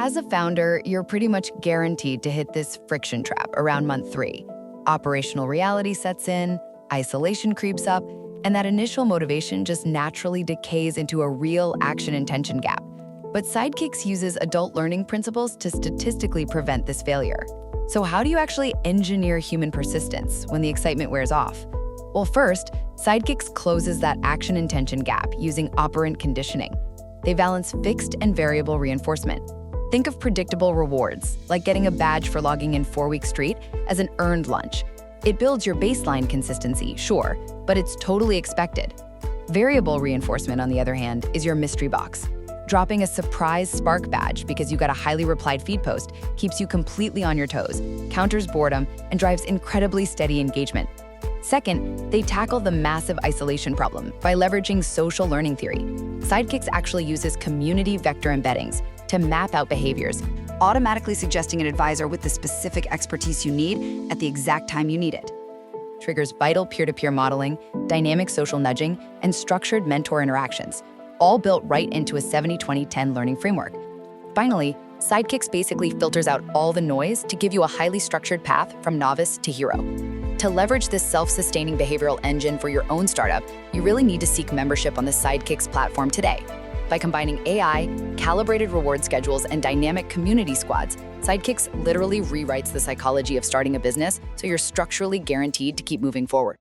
As a founder, you're pretty much guaranteed to hit this friction trap around month 3. Operational reality sets in, isolation creeps up, and that initial motivation just naturally decays into a real action-intention gap. But SideKix uses adult learning principles to statistically prevent this failure. So how do you actually engineer human persistence when the excitement wears off? Well, first, SideKix closes that action-intention gap using operant conditioning. They balance fixed and variable reinforcement. Think of predictable rewards, like getting a badge for logging in 4 weeks straight, as an earned lunch. It builds your baseline consistency, sure, but it's totally expected. Variable reinforcement, on the other hand, is your mystery box. Dropping a surprise Spark badge because you got a highly replied feed post keeps you completely on your toes, counters boredom, and drives incredibly steady engagement. Second, they tackle the massive isolation problem by leveraging social learning theory. SideKix actually uses community vector embeddings to map out behaviors, automatically suggesting an advisor with the specific expertise you need at the exact time you need it. Triggers vital peer-to-peer modeling, dynamic social nudging, and structured mentor interactions, all built right into a 70-20-10 learning framework. Finally, SideKix basically filters out all the noise to give you a highly structured path from novice to hero. To leverage this self-sustaining behavioral engine for your own startup, you really need to seek membership on the SideKix platform today. By combining AI, calibrated reward schedules, and dynamic community squads, SideKix literally rewrites the psychology of starting a business so you're structurally guaranteed to keep moving forward.